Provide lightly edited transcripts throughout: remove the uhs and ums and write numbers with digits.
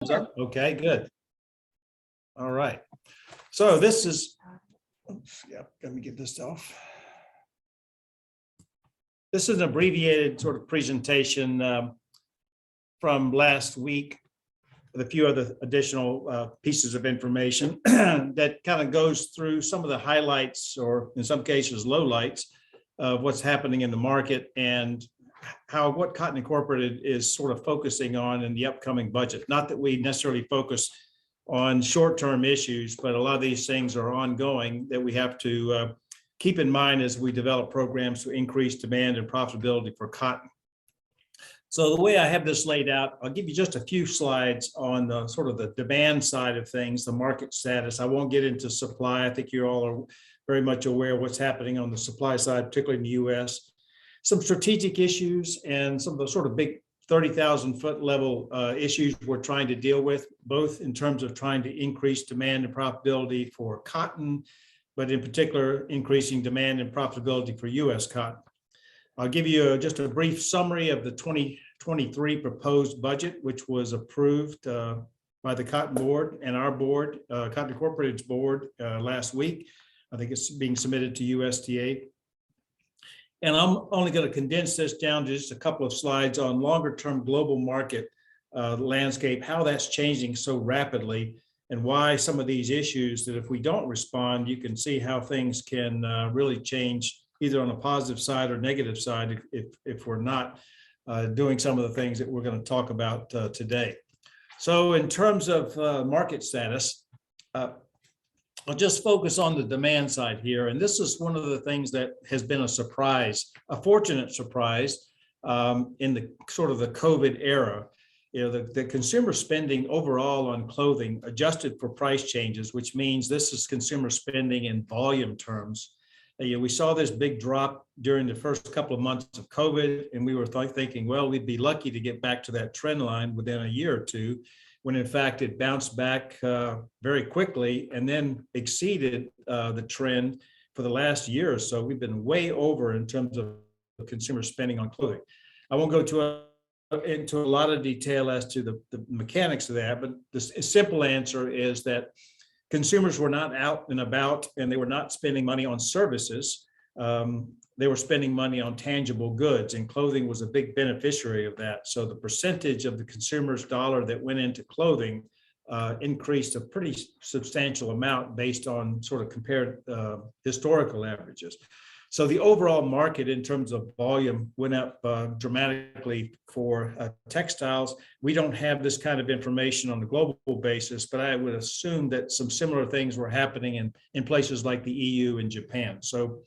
Up. Okay, good. All right. So this is, let me get this off. This is an abbreviated sort of presentation from last week with a few other additional pieces of information that kind of goes through some of the highlights, or in some cases lowlights, of what's happening in the market and what Cotton Incorporated is sort of focusing on in the upcoming budget. Not that we necessarily focus on short-term issues, but a lot of these things are ongoing that we have to keep in mind as we develop programs to increase demand and profitability for cotton. So the way I have this laid out, I'll give you just a few slides on the sort of the demand side of things, the market status. I won't get into supply. I think you all are very much aware of what's happening on the supply side, particularly in the US. Some strategic issues and some of the sort of big 30,000 foot level issues we're trying to deal with, both in terms of trying to increase demand and profitability for cotton, but in particular, increasing demand and profitability for US cotton. I'll give you just a brief summary of the 2023 proposed budget, which was approved by the Cotton Board and our board, Cotton Incorporated's board last week. I think it's being submitted to USDA. And I'm only going to condense this down to just a couple of slides on longer term global market landscape, how that's changing so rapidly, and why some of these issues that if we don't respond, you can see how things can really change either on a positive side or negative side if we're not doing some of the things that we're going to talk about today. So in terms of market status, I'll just focus on the demand side here. And this is one of the things that has been a surprise, a fortunate surprise in the sort of the COVID era. You know, the consumer spending overall on clothing adjusted for price changes, which means this is consumer spending in volume terms. You know, we saw this big drop during the first couple of months of COVID, and we were thinking, well, we'd be lucky to get back to that trend line within a year or two, when in fact it bounced back very quickly and then exceeded the trend for the last year or so. We've been way over in terms of consumer spending on clothing. I won't go into a lot of detail as to the mechanics of that, but the simple answer is that consumers were not out and about, and they were not spending money on services. They were spending money on tangible goods, and clothing was a big beneficiary of that. So the percentage of the consumer's dollar that went into clothing increased a pretty substantial amount based on sort of compared historical averages. So the overall market in terms of volume went up dramatically for textiles. We don't have this kind of information on a global basis, but I would assume that some similar things were happening in places like the EU and Japan. So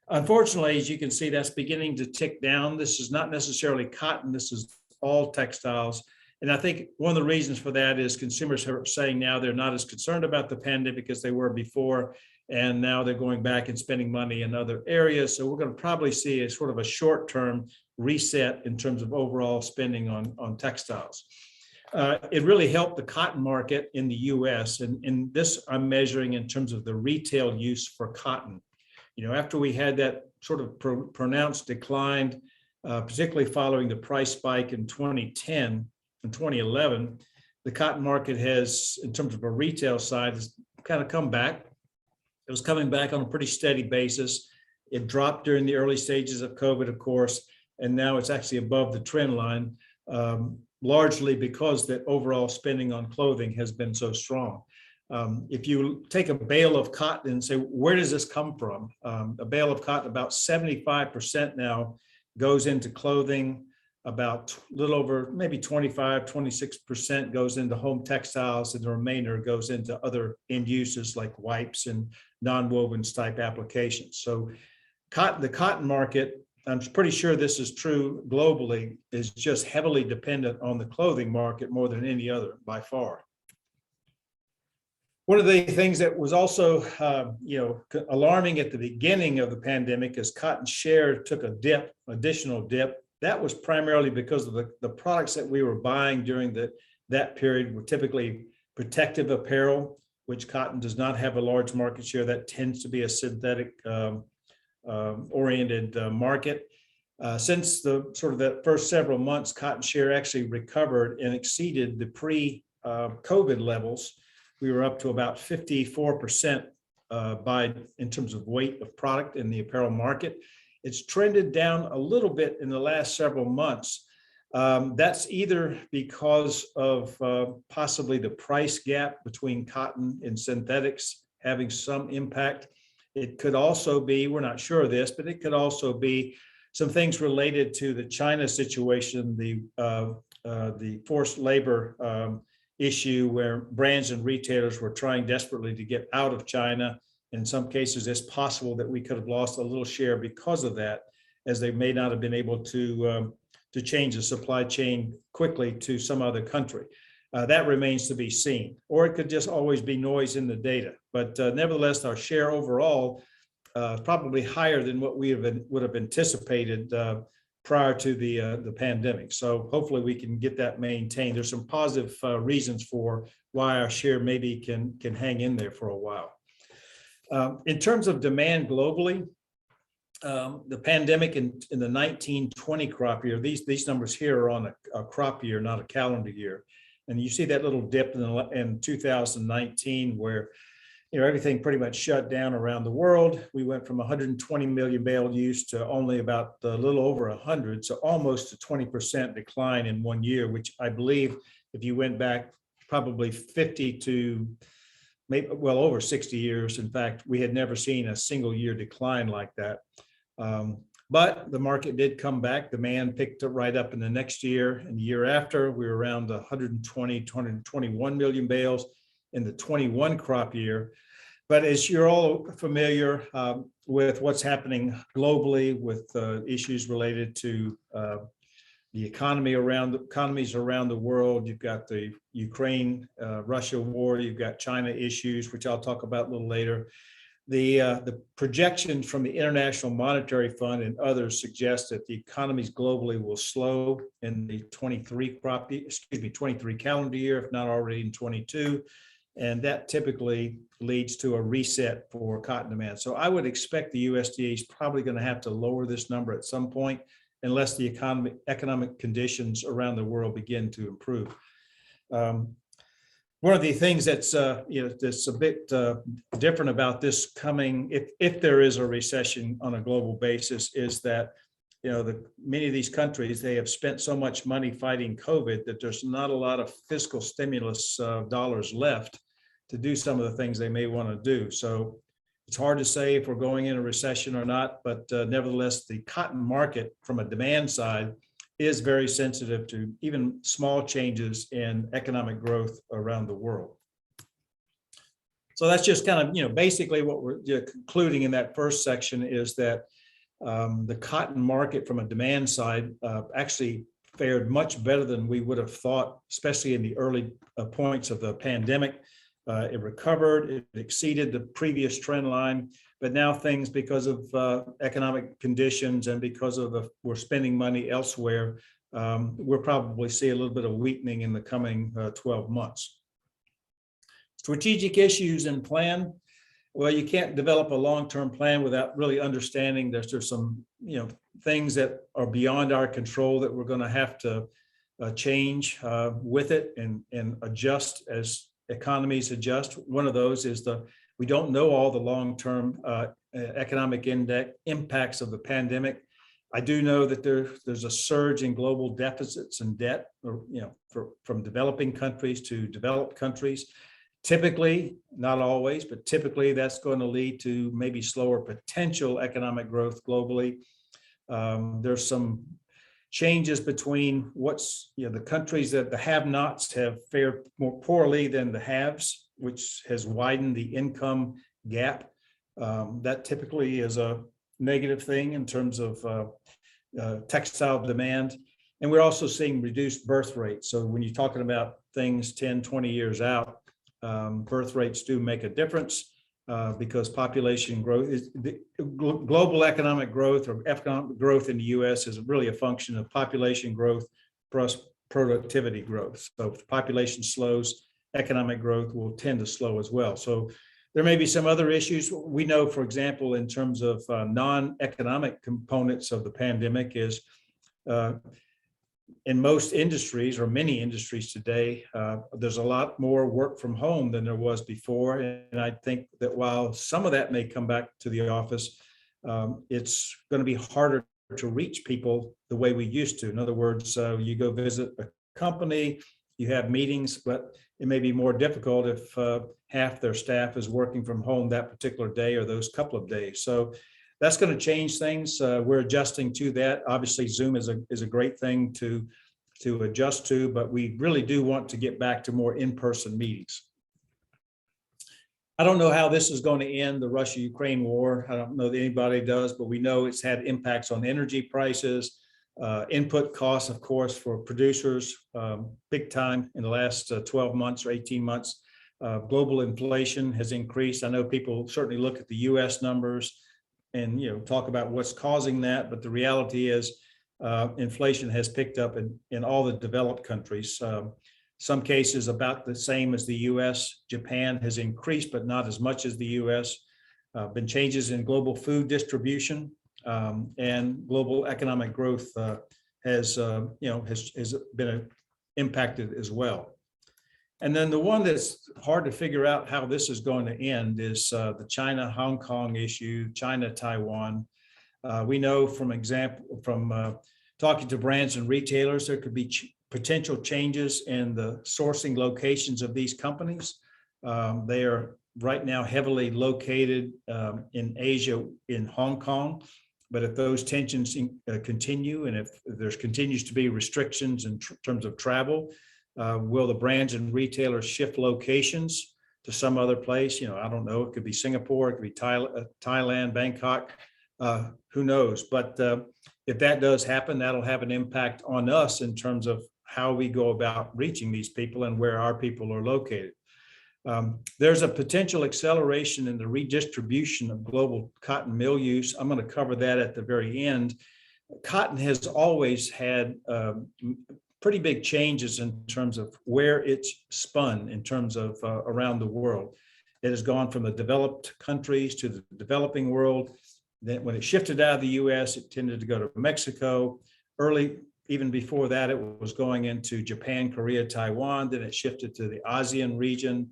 unfortunately, as you can see, that's beginning to tick down. This is not necessarily cotton. This is all textiles. And I think one of the reasons for that is consumers are saying now they're not as concerned about the pandemic as they were before. And now they're going back and spending money in other areas. So we're going to probably see a sort of a short-term reset in terms of overall spending on textiles. It really helped the cotton market in the US. And this I'm measuring in terms of the retail use for cotton. You know, after we had that sort of pronounced decline, particularly following the price spike in 2010 and 2011, the cotton market has, in terms of a retail side, has kind of come back. It was coming back on a pretty steady basis. It dropped during the early stages of COVID, of course, and now it's actually above the trend line, largely because that overall spending on clothing has been so strong. If you take a bale of cotton and say, where does this come from? A bale of cotton, about 75% now goes into clothing, about a little over maybe 25, 26% goes into home textiles, and the remainder goes into other end uses like wipes and nonwovens type applications. So the cotton market, I'm pretty sure this is true globally, is just heavily dependent on the clothing market more than any other by far. One of the things that was also, alarming at the beginning of the pandemic is cotton share took a additional dip. That was primarily because of the products that we were buying during that period were typically protective apparel, which cotton does not have a large market share. That tends to be a synthetic oriented market. Since the sort of the first several months, cotton share actually recovered and exceeded the COVID levels. We were up to about 54% in terms of weight of product in the apparel market. It's trended down a little bit in the last several months. That's either because of possibly the price gap between cotton and synthetics having some impact. It could also be, we're not sure of this, but it could also be some things related to the China situation, the forced labor issue where brands and retailers were trying desperately to get out of China. In some cases, it's possible that we could have lost a little share because of that, as they may not have been able to change the supply chain quickly to some other country. That remains to be seen, or it could just always be noise in the data. But nevertheless, our share overall probably higher than what we would have anticipated prior to the pandemic. So hopefully we can get that maintained. There's some positive reasons for why our share maybe can hang in there for a while. In terms of demand globally, the pandemic in the 1920 crop year, these numbers here are on a crop year, not a calendar year. And you see that little dip in 2019 where everything pretty much shut down around the world. We went from 120 million bale use to only about a little over 100, so almost a 20% decline in 1 year, which I believe if you went back probably 50 to maybe well over 60 years, in fact, we had never seen a single year decline like that. But the market did come back. Demand picked it right up in the next year, and the year after we were around 120 to 121 million bales in the 21 crop year. But as you're all familiar with what's happening globally with issues related to the economies around the world, you've got the Ukraine, Russia war, you've got China issues, which I'll talk about a little later. The projections from the International Monetary Fund and others suggest that the economies globally will slow in the 23 calendar year, if not already in 22. And that typically leads to a reset for cotton demand. So I would expect the USDA is probably going to have to lower this number at some point unless the economic conditions around the world begin to improve. One of the things that's that's a bit different about this coming, if there is a recession on a global basis, is that many of these countries, they have spent so much money fighting COVID that there's not a lot of fiscal stimulus dollars left to do some of the things they may want to do. So it's hard to say if we're going in a recession or not, but nevertheless, the cotton market from a demand side is very sensitive to even small changes in economic growth around the world. So that's just kind of, basically what we're concluding in that first section is that the cotton market from a demand side actually fared much better than we would have thought, especially in the early points of the pandemic. It recovered, it exceeded the previous trend line, but now things, because of economic conditions and because of we're spending money elsewhere, we'll probably see a little bit of weakening in the coming 12 months. Strategic issues and plan. Well, you can't develop a long-term plan without really understanding there's some things that are beyond our control that we're going to have to change with it and adjust as economies adjust. One of those is we don't know all the long-term economic impacts of the pandemic. I do know that there's a surge in global deficits and debt, from developing countries to developed countries. Typically, not always, but typically that's going to lead to maybe slower potential economic growth globally. There's some changes between the countries that the have-nots have fared more poorly than the haves, which has widened the income gap. That typically is a negative thing in terms of textile demand. And we're also seeing reduced birth rates. So when you're talking about things 10, 20 years out, birth rates do make a difference because population growth global economic growth, or economic growth in the US is really a function of population growth plus productivity growth. So if the population slows, economic growth will tend to slow as well. So there may be some other issues. We know, for example, in terms of non-economic components of the pandemic is in most industries or many industries today, there's a lot more work from home than there was before. And I think that while some of that may come back to the office, it's going to be harder to reach people the way we used to. In other words, you go visit a company, you have meetings, but it may be more difficult if half their staff is working from home that particular day or those couple of days. So that's going to change things. We're adjusting to that. Obviously, Zoom is a great thing to adjust to, but we really do want to get back to more in-person meetings. I don't know how this is going to end, the Russia-Ukraine war. I don't know that anybody does, but we know it's had impacts on energy prices, input costs, of course, for producers, big time in the last 12 months or 18 months. Global inflation has increased. I know people certainly look at the US numbers and talk about what's causing that, but the reality is inflation has picked up in all the developed countries. Some cases about the same as the US. Japan has increased, but not as much as the US. Been changes in global food distribution, and global economic growth has been impacted as well. And then the one that's hard to figure out how this is going to end is the China-Hong Kong issue, China-Taiwan. We know from talking to brands and retailers, there could be potential changes in the sourcing locations of these companies. They are right now heavily located in Asia, in Hong Kong. But if those tensions continue, and if there continues to be restrictions in terms of travel, will the brands and retailers shift locations to some other place? I don't know. It could be Singapore, it could be Thailand, Bangkok, who knows? But if that does happen, that'll have an impact on us in terms of how we go about reaching these people and where our people are located. There's a potential acceleration in the redistribution of global cotton mill use. I'm going to cover that at the very end. Cotton has always had pretty big changes in terms of where it's spun in terms of around the world. It has gone from the developed countries to the developing world. Then when it shifted out of the US, it tended to go to Mexico. Even before that, it was going into Japan, Korea, Taiwan. Then it shifted to the ASEAN region.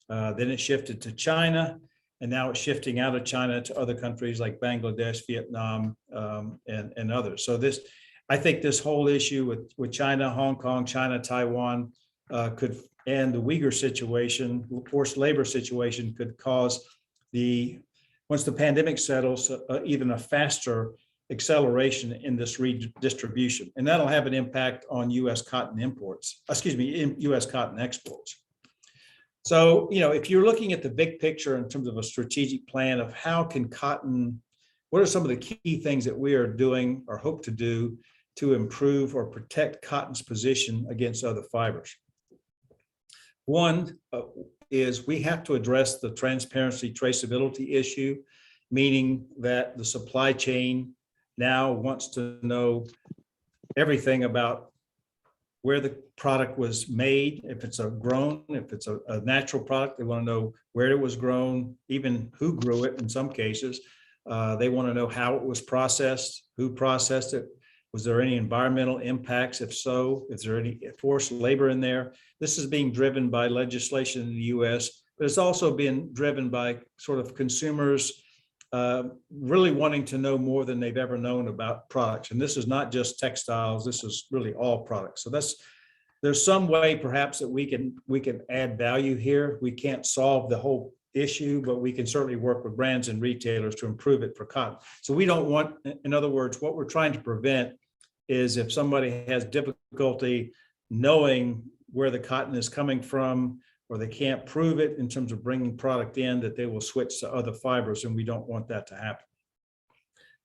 Then it shifted to China. And now it's shifting out of China to other countries like Bangladesh, Vietnam, and others. So I think this whole issue with China, Hong Kong, China, Taiwan could, and the Uyghur situation, forced labor situation, could cause once the pandemic settles, even a faster acceleration in this redistribution. And that'll have an impact on US cotton US cotton exports. So, if you're looking at the big picture in terms of a strategic plan of how can cotton, what are some of the key things that we are doing or hope to do to improve or protect cotton's position against other fibers? One is we have to address the transparency traceability issue, meaning that the supply chain now wants to know everything about where the product was made. If it's if it's a natural product, they want to know where it was grown, even who grew it in some cases. They want to know how it was processed, who processed it. Was there any environmental impacts? If so, is there any forced labor in there? This is being driven by legislation in the US, but it's also being driven by sort of consumers really wanting to know more than they've ever known about products. And this is not just textiles, this is really all products. So there's some way perhaps that we can add value here. We can't solve the whole issue, but we can certainly work with brands and retailers to improve it for cotton. So we don't want, in other words, what we're trying to prevent is if somebody has difficulty knowing where the cotton is coming from, or they can't prove it in terms of bringing product in, that they will switch to other fibers, and we don't want that to happen.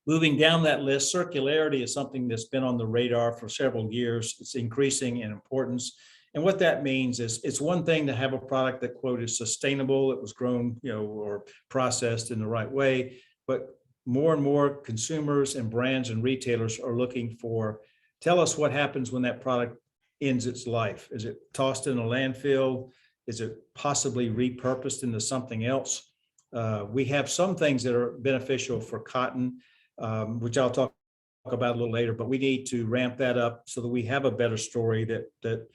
Moving down that list, circularity is something that's been on the radar for several years. It's increasing in importance. And what that means is it's one thing to have a product that, quote, is sustainable, it was grown, or processed in the right way, but more and more consumers and brands and retailers are looking for, tell us what happens when that product ends its life. Is it tossed in a landfill? Is it possibly repurposed into something else? We have some things that are beneficial for cotton, which I'll talk about a little later, but we need to ramp that up so that we have a better story that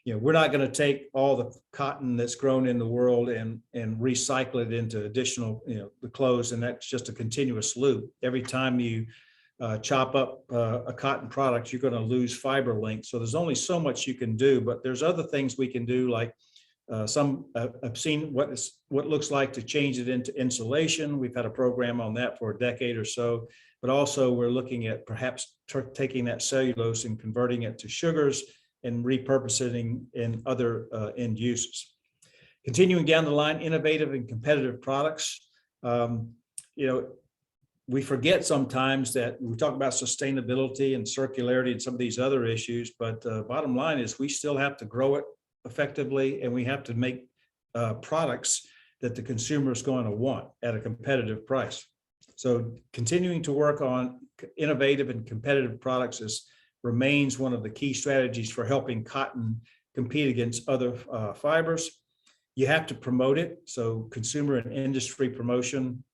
we're not going to take all the cotton that's grown in the world and recycle it into additional, the clothes, and that's just a continuous loop. Every time you chop up a cotton product, you're going to lose fiber length. So there's only so much you can do, but there's other things we can do, like I've seen what looks like to change it into insulation. We've had a program on that for a decade or so, but also we're looking at perhaps taking that cellulose and converting it to sugars and repurposing in other end uses. Continuing down the line, innovative and competitive products. We forget sometimes that we talk about sustainability and circularity and some of these other issues, but bottom line is we still have to grow it effectively, and we have to make products that the consumer is going to want at a competitive price. So continuing to work on innovative and competitive products remains one of the key strategies for helping cotton compete against other fibers. You have to promote it. So consumer and industry promotion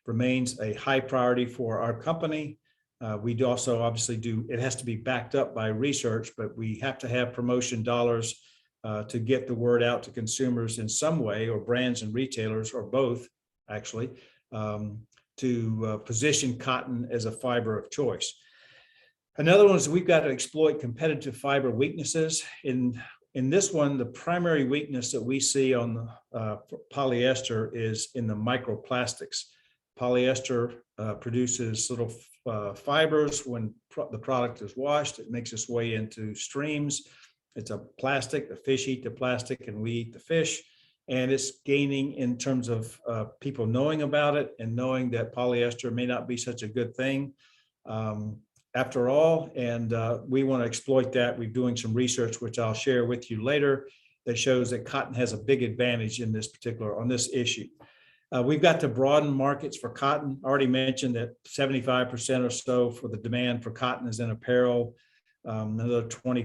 remains a high priority for our company. We also obviously it has to be backed up by research, but we have to have promotion dollars to get the word out to consumers in some way, or brands and retailers, or both, actually, to position cotton as a fiber of choice. Another one is we've got to exploit competitive fiber weaknesses. In this one, the primary weakness that we see on polyester is in the microplastics. Polyester produces little fibers when the product is washed. It makes its way into streams. It's a plastic. The fish eat the plastic and we eat the fish. And it's gaining in terms of people knowing about it and knowing that polyester may not be such a good thing after all. And we want to exploit that. We're doing some research, which I'll share with you later, that shows that cotton has a big advantage on this issue. We've got to broaden markets for cotton. I already mentioned that 75% or so for the demand for cotton is in apparel, another 20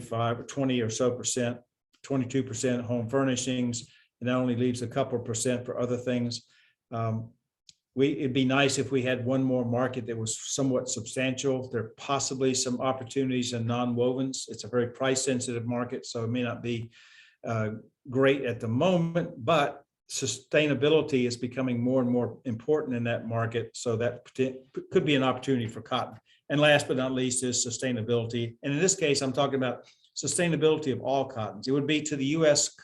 or so percent, 22% home furnishings, and that only leaves a couple percent for other things. It'd be nice if we had one more market that was somewhat substantial. There are possibly some opportunities in nonwovens. It's a very price sensitive market, so it may not be great at the moment, but sustainability is becoming more and more important in that market. So that could be an opportunity for cotton. And last but not least is sustainability. And in this case, I'm talking about sustainability of all cottons. It would be to the U.S.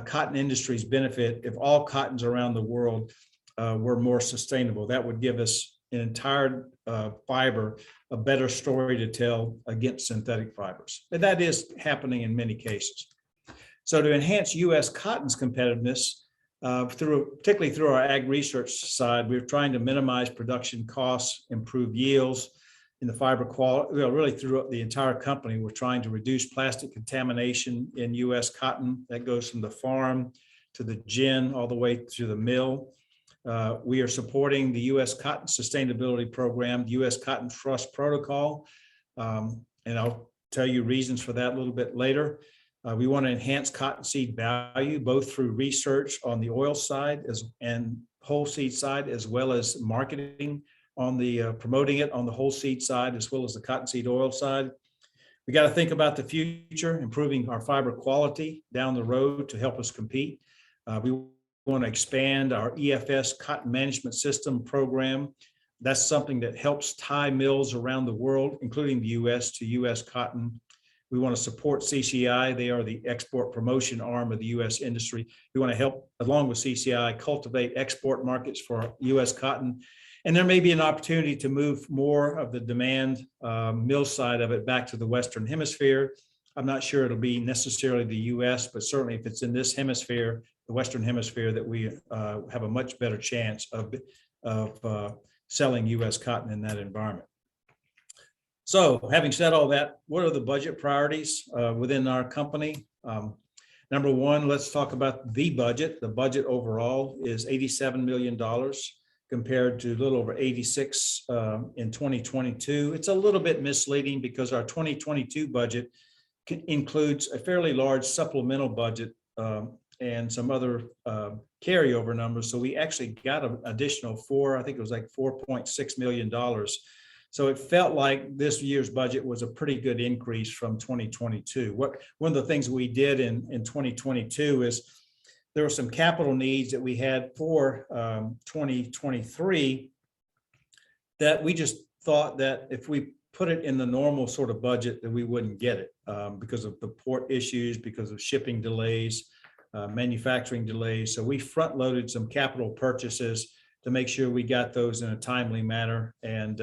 Cotton industry's benefit if all cottons around the world were more sustainable. That would give us an entire fiber a better story to tell against synthetic fibers. And that is happening in many cases. So to enhance U.S. cotton's competitiveness, particularly through our ag research side, we're trying to minimize production costs, improve yields in the fiber quality. Really throughout the entire company, we're trying to reduce plastic contamination in U.S. cotton. That goes from the farm to the gin all the way to the mill. We are supporting the U.S. Cotton Sustainability Program, the U.S. Cotton Trust Protocol, and I'll tell you reasons for that a little bit later. We want to enhance cottonseed value, both through research on the oil side and whole seed side, as well as marketing on the promoting it on the whole seed side, as well as the cottonseed oil side. We got to think about the future, improving our fiber quality down the road to help us compete. We want to expand our EFS cotton management system program. That's something that helps tie mills around the world, including the U.S., to U.S. cotton. We want to support CCI. They are the export promotion arm of the U.S. industry. We want to help, along with CCI, cultivate export markets for U.S. cotton. And there may be an opportunity to move more of the demand mill side of it back to the Western Hemisphere. I'm not sure it'll be necessarily the U.S., but certainly if it's in this hemisphere, the Western Hemisphere, that we have a much better chance of selling U.S. cotton in that environment. So having said all that, what are the budget priorities within our company? Number one, let's talk about the budget. The budget overall is $87 million compared to a little over 86 in 2022. It's a little bit misleading because our 2022 budget includes a fairly large supplemental budget and some other carryover numbers. So we actually got an additional I think it was like $4.6 million So it felt like this year's budget was a pretty good increase from 2022. One of the things we did in 2022 is there were some capital needs that we had for 2023 that we just thought that if we put it in the normal sort of budget that we wouldn't get it because of the port issues, because of shipping delays, manufacturing delays. So we front loaded some capital purchases to make sure we got those in a timely manner. And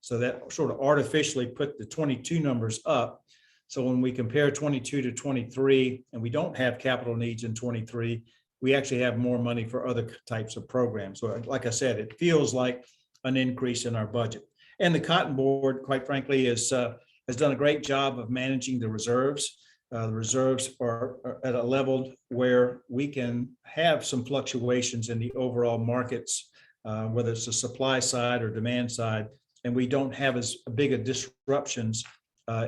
so that sort of artificially put the 22 numbers up. So when we compare 22 to 23, and we don't have capital needs in 23, we actually have more money for other types of programs. So like I said, it feels like an increase in our budget. And the Cotton Board, quite frankly, has done a great job of managing the reserves. The reserves are at a level where we can have some fluctuations in the overall markets, whether it's the supply side or demand side, and we don't have as big a disruptions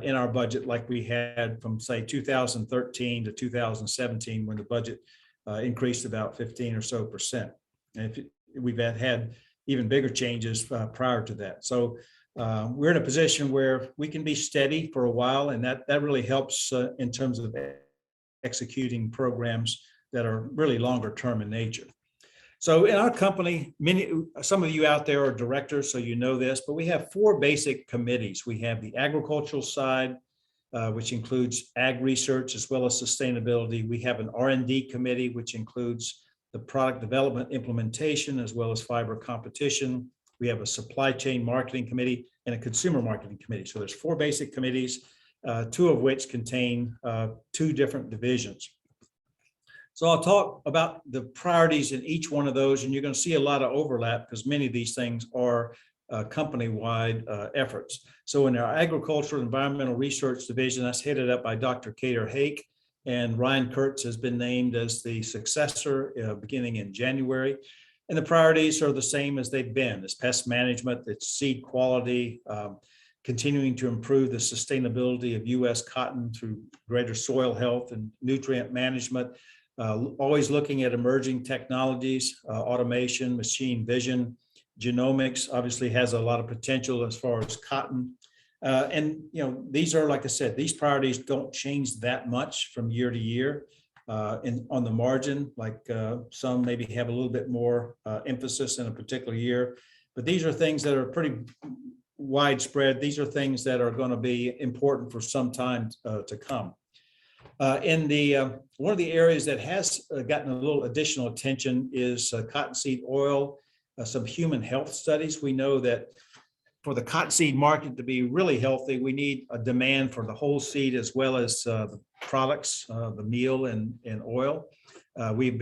in our budget like we had from, say, 2013 to 2017, when the budget increased about 15 or so percent. And we've had even bigger changes prior to that. So we're in a position where we can be steady for a while, and that really helps in terms of executing programs that are really longer term in nature. So in our company, some of you out there are directors, so you know this, but we have 4 basic committees. We have the agricultural side, which includes ag research as well as sustainability. We have an R&D committee, which includes the product development implementation as well as fiber competition. We have a supply chain marketing committee and a consumer marketing committee. So there's 4 basic committees, 2 of which contain 2 different divisions. So I'll talk about the priorities in each one of those, and you're going to see a lot of overlap because many of these things are company-wide efforts. So in our agricultural environmental research division, that's headed up by Dr. Kater Hake, and Ryan Kurtz has been named as the successor beginning in January. And the priorities are the same as they've been. It's pest management, it's seed quality, continuing to improve the sustainability of U.S. cotton through greater soil health and nutrient management, always looking at emerging technologies, automation, machine vision, genomics obviously has a lot of potential as far as cotton. And these are, like I said, these priorities don't change that much from year to year. On the margin, like some maybe have a little bit more emphasis in a particular year, but these are things that are pretty widespread. These are things that are going to be important for some time to come. One of the areas that has gotten a little additional attention is cottonseed oil, some human health studies. We know that for the cottonseed market to be really healthy, we need a demand for the whole seed as well as the products, the meal and oil. We've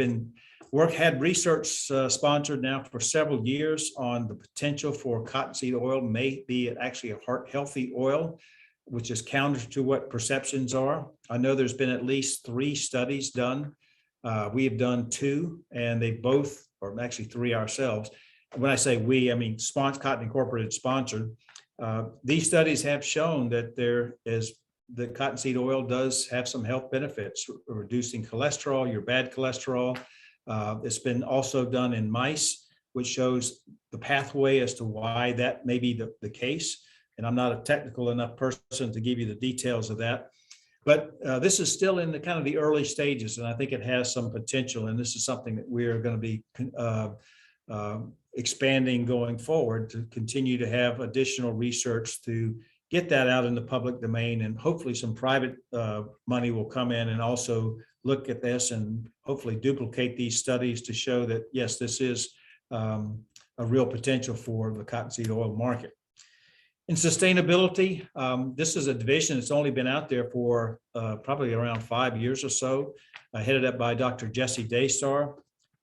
had research sponsored now for several years on the potential for cottonseed oil may be actually a heart-healthy oil, which is counter to what perceptions are. I know there's been at least 3 studies done. We have done 2, and they both, or actually 3 ourselves. When I say we, I mean Cotton Incorporated sponsored. These studies have shown that the cottonseed oil does have some health benefits, reducing cholesterol, your bad cholesterol. It's been also done in mice, which shows the pathway as to why that may be the case. And I'm not a technical enough person to give you the details of that. But this is still in the kind of the early stages, and I think it has some potential. And this is something that we are going to be expanding going forward to continue to have additional research to get that out in the public domain, and hopefully some private money will come in and also look at this and hopefully duplicate these studies to show that, yes, this is a real potential for the cottonseed oil market. In sustainability, this is a division that's only been out there for probably around 5 years or so, headed up by Dr. Jesse Daystar.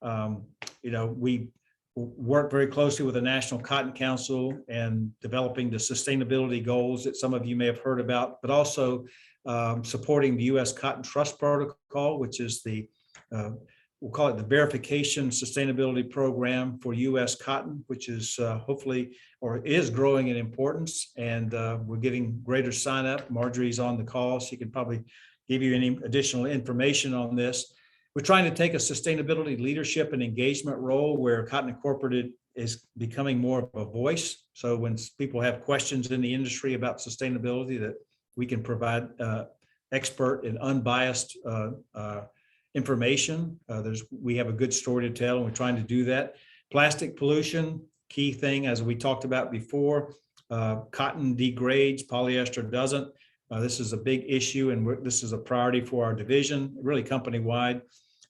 We work very closely with the National Cotton Council and developing the sustainability goals that some of you may have heard about, but also supporting the U.S. Cotton Trust Protocol, which is we'll call it the verification sustainability program for U.S. cotton, which is hopefully, or is growing in importance, and we're getting greater sign up. Marjorie's on the call. She can probably give you any additional information on this. We're trying to take a sustainability leadership and engagement role where Cotton Incorporated is becoming more of a voice. So when people have questions in the industry about sustainability, that we can provide expert and unbiased information. We have a good story to tell, and we're trying to do that. Plastic pollution, key thing, as we talked about before. Cotton degrades, polyester doesn't. This is a big issue, and this is a priority for our division, really company-wide.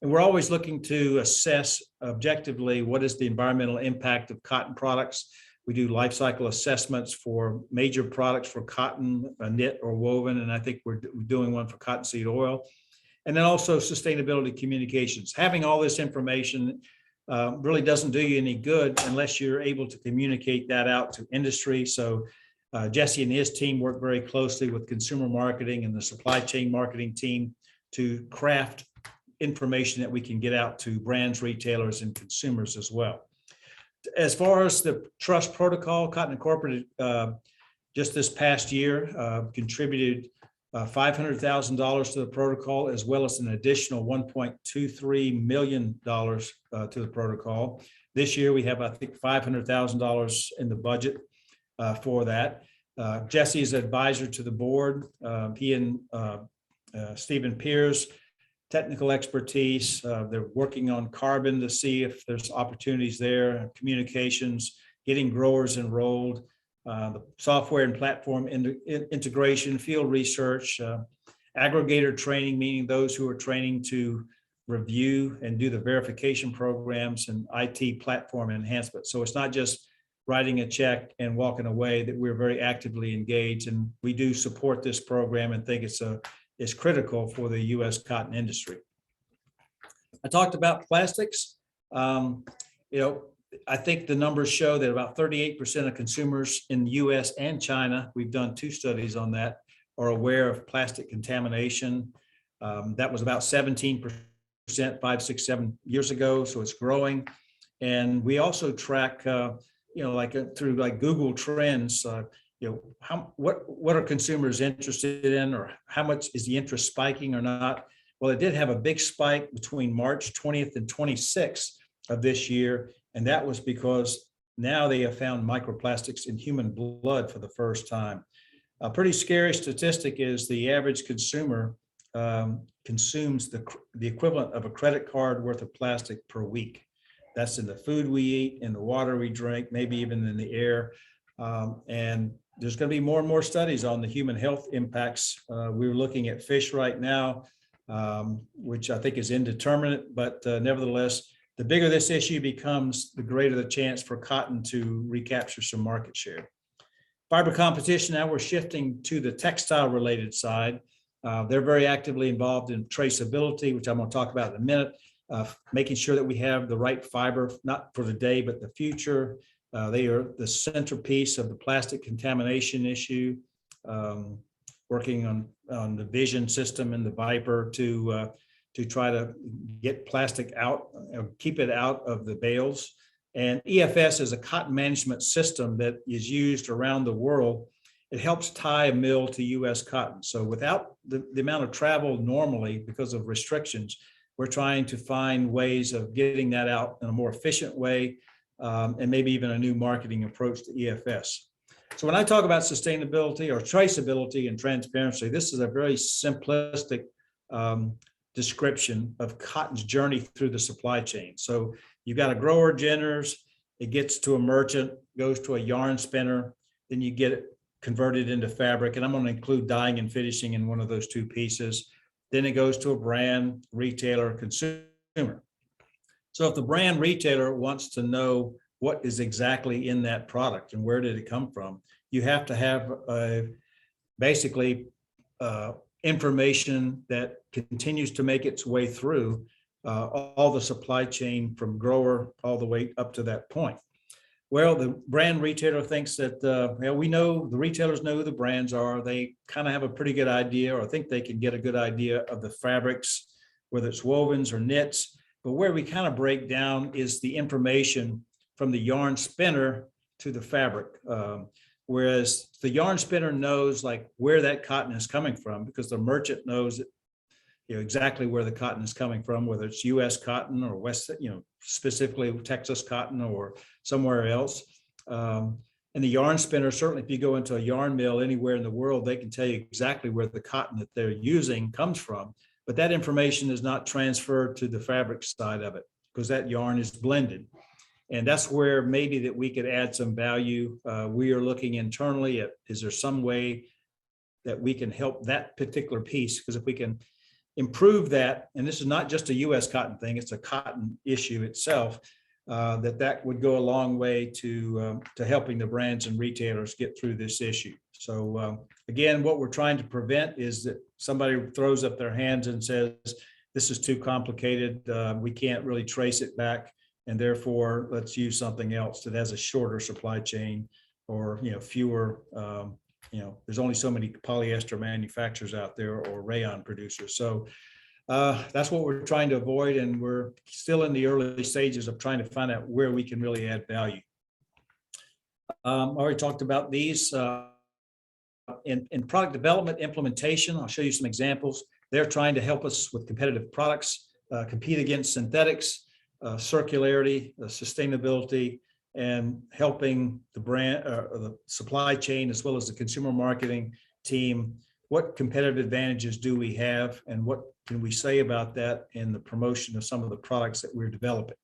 And we're always looking to assess objectively what is the environmental impact of cotton products. We do life cycle assessments for major products for cotton, knit, or woven, and I think we're doing one for cottonseed oil. And then also sustainability communications. Having all this information really doesn't do you any good unless you're able to communicate that out to industry. So Jesse and his team work very closely with consumer marketing and the supply chain marketing team to craft information that we can get out to brands, retailers, and consumers as well. As far as the trust protocol, Cotton Incorporated just this past year contributed $500,000 to the protocol, as well as an additional $1.23 million to the protocol. This year, we have, I think, $500,000 in the budget for that. Jesse is advisor to the board. He and Stephen Pierce, technical expertise. They're working on carbon to see if there's opportunities there, communications, getting growers enrolled, the software and platform integration, field research, aggregator training, meaning those who are training to review and do the verification programs, and IT platform enhancement. So it's not just writing a check and walking away, that we're very actively engaged, and we do support this program and think it's critical for the U.S. cotton industry. I talked about plastics. I think the numbers show that about 38% of consumers in the U.S. and China, we've done 2 studies on that, are aware of plastic contamination. That was about 17% 5, 6, 7 years ago, so it's growing. And we also track, through Google Trends, what are consumers interested in, or how much is the interest spiking or not? Well, it did have a big spike between March 20th and 26th of this year, and that was because now they have found microplastics in human blood for the first time. A pretty scary statistic is the average consumer consumes the equivalent of a credit card worth of plastic per week. That's in the food we eat, in the water we drink, maybe even in the air. And there's going to be more and more studies on the human health impacts. We're looking at fish right now, which I think is indeterminate, but nevertheless, the bigger this issue becomes, the greater the chance for cotton to recapture some market share. Fiber competition, now we're shifting to the textile related side. They're very actively involved in traceability, which I'm going to talk about in a minute, making sure that we have the right fiber, not for the day, but the future. They are the centerpiece of the plastic contamination issue, working on the vision system and the Viper to try to get plastic out, keep it out of the bales. And EFS is a cotton management system that is used around the world. It helps tie a mill to U.S. cotton. So without the amount of travel normally, because of restrictions, we're trying to find ways of getting that out in a more efficient way, and maybe even a new marketing approach to EFS. So when I talk about sustainability or traceability and transparency, this is a very simplistic description of cotton's journey through the supply chain. So you've got a grower genders, it gets to a merchant, goes to a yarn spinner, then you get it converted into fabric. And I'm going to include dyeing and finishing in one of those 2 pieces. Then it goes to a brand, retailer, consumer. So if the brand retailer wants to know what is exactly in that product and where did it come from, you have to have basically information that continues to make its way through all the supply chain from grower all the way up to that point. Well, the brand retailer thinks that, we know, the retailers know who the brands are. They kind of have a pretty good idea, or think they can get a good idea of the fabrics, whether it's wovens or knits. But where we kind of break down is the information from the yarn spinner to the fabric. Whereas the yarn spinner knows like where that cotton is coming from, because the merchant knows exactly where the cotton is coming from, whether it's U.S. cotton or specifically Texas cotton or somewhere else. And the yarn spinner, certainly if you go into a yarn mill anywhere in the world, they can tell you exactly where the cotton that they're using comes from. But that information is not transferred to the fabric side of it because that yarn is blended. And that's where maybe that we could add some value. We are looking internally at, is there some way that we can help that particular piece? Because if we can improve that, and this is not just a U.S. cotton thing, it's a cotton issue itself, that would go a long way to helping the brands and retailers get through this issue. So again, what we're trying to prevent is that somebody throws up their hands and says, this is too complicated, we can't really trace it back, and therefore let's use something else that has a shorter supply chain or fewer, there's only so many polyester manufacturers out there or rayon producers. So that's what we're trying to avoid, and we're still in the early stages of trying to find out where we can really add value. I already talked about these. In product development implementation, I'll show you some examples. They're trying to help us with competitive products, compete against synthetics, circularity, sustainability, and helping the brand, the supply chain, as well as the consumer marketing team. What competitive advantages do we have, and what can we say about that in the promotion of some of the products that we're developing?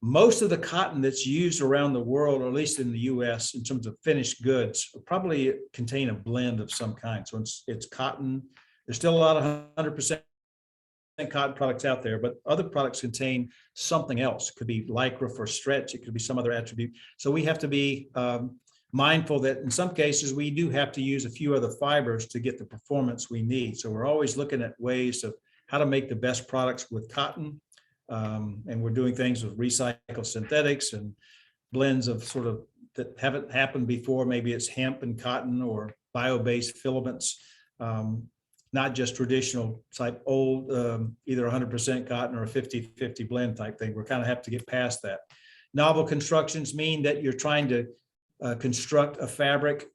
Most of the cotton that's used around the world, or at least in the US, in terms of finished goods, probably contain a blend of some kind. So it's cotton. There's still a lot of 100% cotton products out there, but other products contain something else. It could be lycra for stretch. It could be some other attribute. So we have to be mindful that in some cases we do have to use a few other fibers to get the performance we need. So we're always looking at ways of how to make the best products with cotton. And we're doing things with recycled synthetics and blends of sort of that haven't happened before. Maybe it's hemp and cotton or bio-based filaments, not just traditional type old, either 100% cotton or a 50-50 blend type thing. We're kind of have to get past that. Novel constructions mean that you're trying to construct a fabric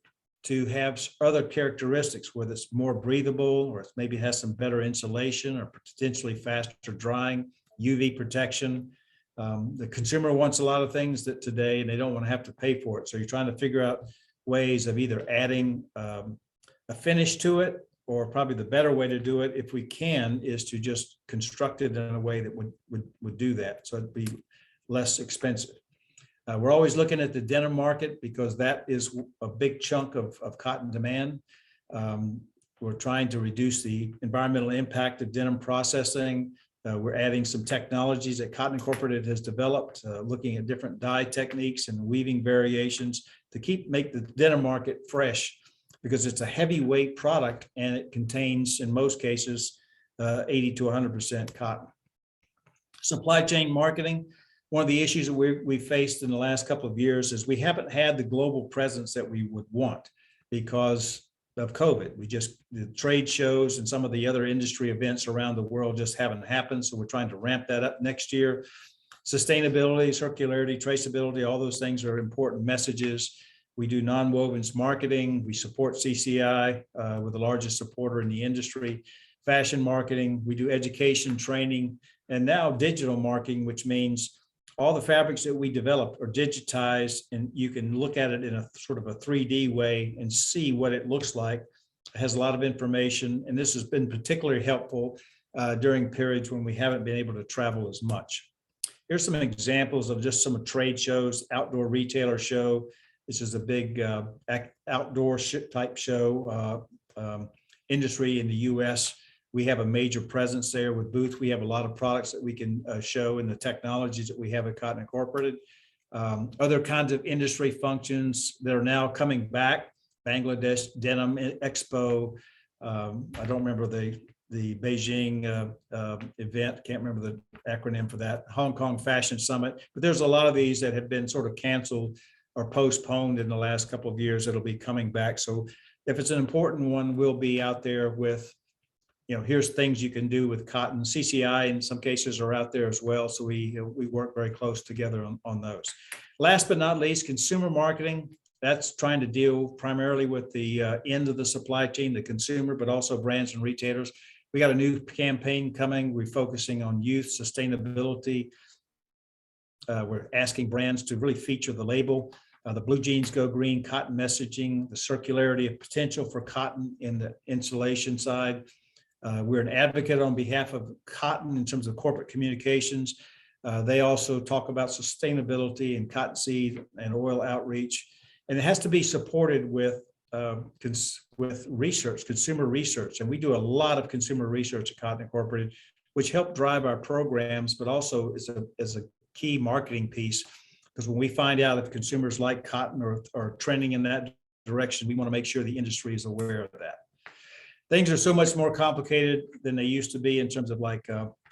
to have other characteristics, whether it's more breathable or maybe has some better insulation or potentially faster drying, UV protection. The consumer wants a lot of things that today, and they don't want to have to pay for it. So you're trying to figure out ways of either adding a finish to it, or probably the better way to do it, if we can, is to just construct it in a way that would do that. So it'd be less expensive. We're always looking at the denim market because that is a big chunk of cotton demand. We're trying to reduce the environmental impact of denim processing. We're adding some technologies that Cotton Incorporated has developed, looking at different dye techniques and weaving variations to make the denim market fresh, because it's a heavyweight product and it contains, in most cases, 80 to 100% cotton. Supply chain marketing. One of the issues that we faced in the last couple of years is we haven't had the global presence that we would want because of COVID. The trade shows and some of the other industry events around the world just haven't happened. So we're trying to ramp that up next year. Sustainability, circularity, traceability, all those things are important messages. We do nonwovens marketing. We support CCI. We're the largest supporter in the industry. Fashion marketing. We do education, training, and now digital marketing, which means all the fabrics that we develop are digitized, and you can look at it in a sort of a 3D way and see what it looks like. It has a lot of information, and this has been particularly helpful during periods when we haven't been able to travel as much. Here's some examples of just some trade shows. Outdoor Retailer Show. This is a big outdoor type show industry in the US. We have a major presence there with booth. We have a lot of products that we can show in the technologies that we have at Cotton Incorporated. Other kinds of industry functions that are now coming back. Bangladesh Denim Expo. I don't remember the Beijing event. Can't remember the acronym for that. Hong Kong Fashion Summit. But there's a lot of these that have been sort of canceled or postponed in the last couple of years that'll be coming back. So if it's an important one, we'll be out there with, here's things you can do with cotton. CCI in some cases are out there as well. So we work very close together on those. Last but not least, consumer marketing. That's trying to deal primarily with the end of the supply chain, the consumer, but also brands and retailers. We got a new campaign coming. We're focusing on youth sustainability. We're asking brands to really feature the label, the blue jeans go green, cotton messaging, the circularity of potential for cotton in the insulation side. We're an advocate on behalf of cotton in terms of corporate communications. They also talk about sustainability and cottonseed and oil outreach. And it has to be supported with research, consumer research. And we do a lot of consumer research at Cotton Incorporated, which help drive our programs, but also is a key marketing piece. Because when we find out if consumers like cotton or are trending in that direction, we want to make sure the industry is aware of that. Things are so much more complicated than they used to be in terms of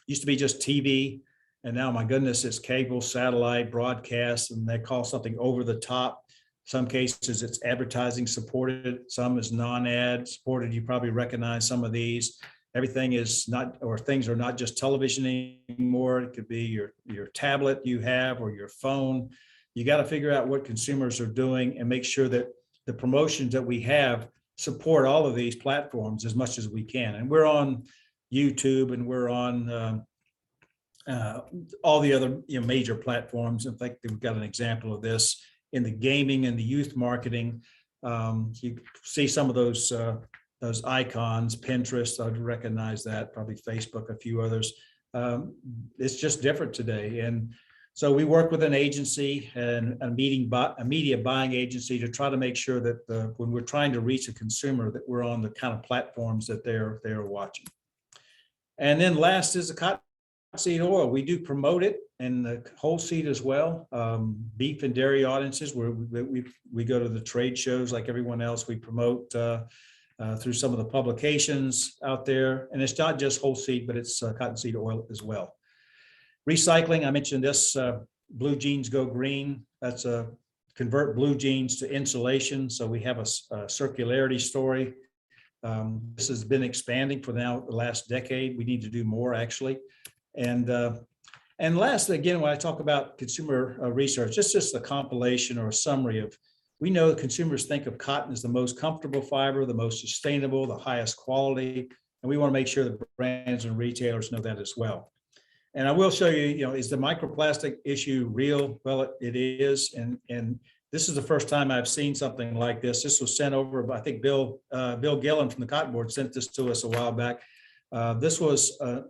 used to be just TV. And now, my goodness, it's cable, satellite, broadcast, and they call something over the top. Some cases it's advertising supported, some is non-ad supported. You probably recognize some of these. Everything is not, or things are not just television anymore. It could be your tablet you have or your phone. You got to figure out what consumers are doing and make sure that the promotions that we have support all of these platforms as much as we can. And we're on YouTube and we're on all the other major platforms. In fact, we've got an example of this in the gaming and the youth marketing. You see some of those icons, Pinterest, I'd recognize that, probably Facebook, a few others. It's just different today. And so we work with an agency and a media buying agency to try to make sure that when we're trying to reach a consumer, that we're on the kind of platforms that they're watching. And then last is the cottonseed oil. We do promote it and the whole seed as well. Beef and dairy audiences, where we go to the trade shows like everyone else. We promote through some of the publications out there. And it's not just whole seed, but it's cottonseed oil as well. Recycling, I mentioned this, blue jeans go green. That's convert blue jeans to insulation. So we have a circularity story. This has been expanding for now the last decade. We need to do more, actually. And last, again, when I talk about consumer research, it's just a compilation or a summary of, we know consumers think of cotton as the most comfortable fiber, the most sustainable, the highest quality, and we want to make sure that brands and retailers know that as well. And I will show you, is the microplastic issue real? Well, it is, and this is the first time I've seen something like this. This was sent over by, I think, Bill Gillen from the Cotton Board sent this to us a while back. This was a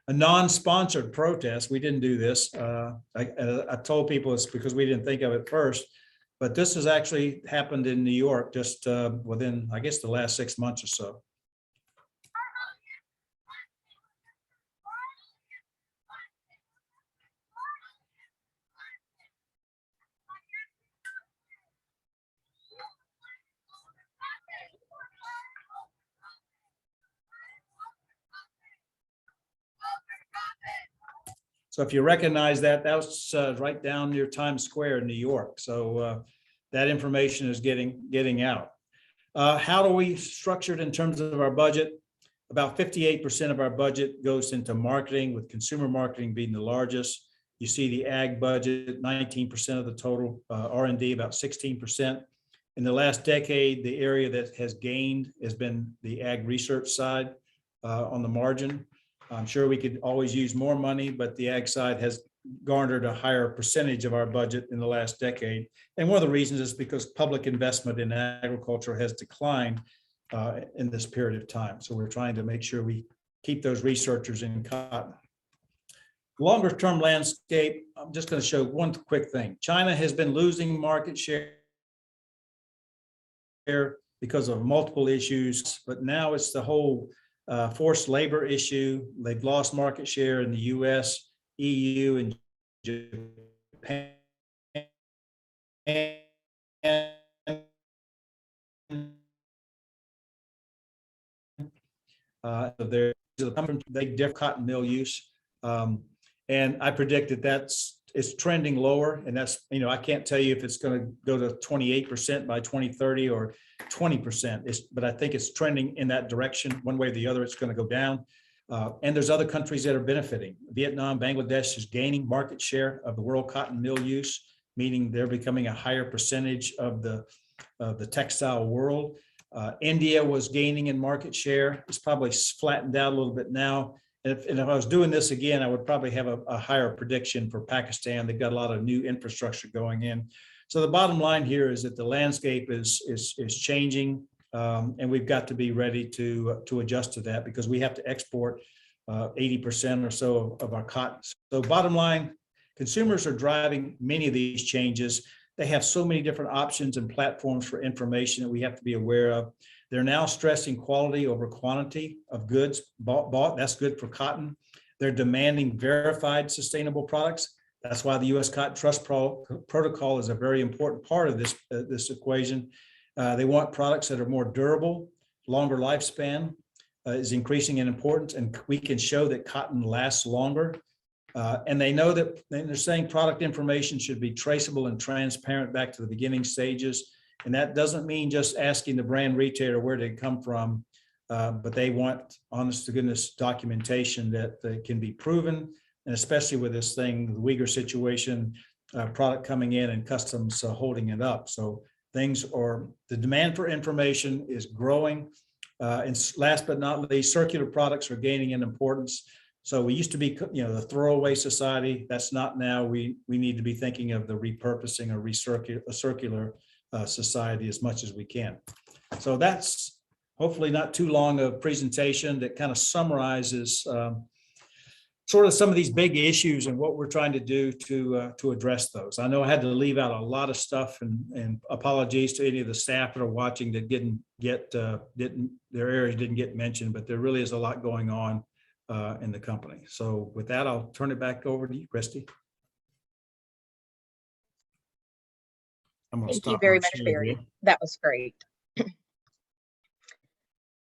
non-sponsored protest. We didn't do this. I told people it's because we didn't think of it first, but this has actually happened in New York just within, I guess, the last 6 months or so. So if you recognize that, that was right down near Times Square in New York. So that information is getting out. How do we structure it in terms of our budget? About 58% of our budget goes into marketing, with consumer marketing being the largest. You see the ag budget, 19% of the total, R&D about 16%. In the last decade, the area that has gained has been the ag research side on the margin. I'm sure we could always use more money, but the ag side has garnered a higher percentage of our budget in the last decade. And one of the reasons is because public investment in agriculture has declined in this period of time. So we're trying to make sure we keep those researchers in cotton. Longer term landscape, I'm just going to show one quick thing. China has been losing market share because of multiple issues, but now it's the whole forced labor issue. They've lost market share in the US, EU, and Japan. They different cotton mill use, and I predict that it's trending lower, and that's, I can't tell you if it's going to go to 28% by 2030 or 20%, but I think it's trending in that direction. One way or the other, it's going to go down. And there's other countries that are benefiting. Vietnam, Bangladesh is gaining market share of the world cotton mill use, meaning they're becoming a higher percentage of the textile world. India was gaining in market share. It's probably flattened out a little bit now. And if I was doing this again, I would probably have a higher prediction for Pakistan. They've got a lot of new infrastructure going in. So the bottom line here is that the landscape is changing, and we've got to be ready to adjust to that, because we have to export 80% or so of our cotton. So bottom line, consumers are driving many of these changes. They have so many different options and platforms for information that we have to be aware of. They're now stressing quality over quantity of goods bought. That's good for cotton. They're demanding verified sustainable products. That's why the U.S. Cotton Trust Protocol is a very important part of this equation. They want products that are more durable, longer lifespan is increasing in importance, and we can show that cotton lasts longer. And they know that they're saying product information should be traceable and transparent back to the beginning stages. And that doesn't mean just asking the brand retailer where did it come from, but they want honest to goodness documentation that can be proven. And especially with this thing, the Uyghur situation, product coming in and customs holding it up. So the demand for information is growing. And last but not least, circular products are gaining in importance. So we used to be, the throwaway society. That's not now. We need to be thinking of the repurposing or a circular society as much as we can. So that's hopefully not too long a presentation that kind of summarizes sort of some of these big issues and what we're trying to do to address those. I know I had to leave out a lot of stuff, and apologies to any of the staff that are watching that their areas didn't get mentioned, but there really is a lot going on in the company. So with that, I'll turn it back over to you, Christy. Thank you very much, Berrye. That was great.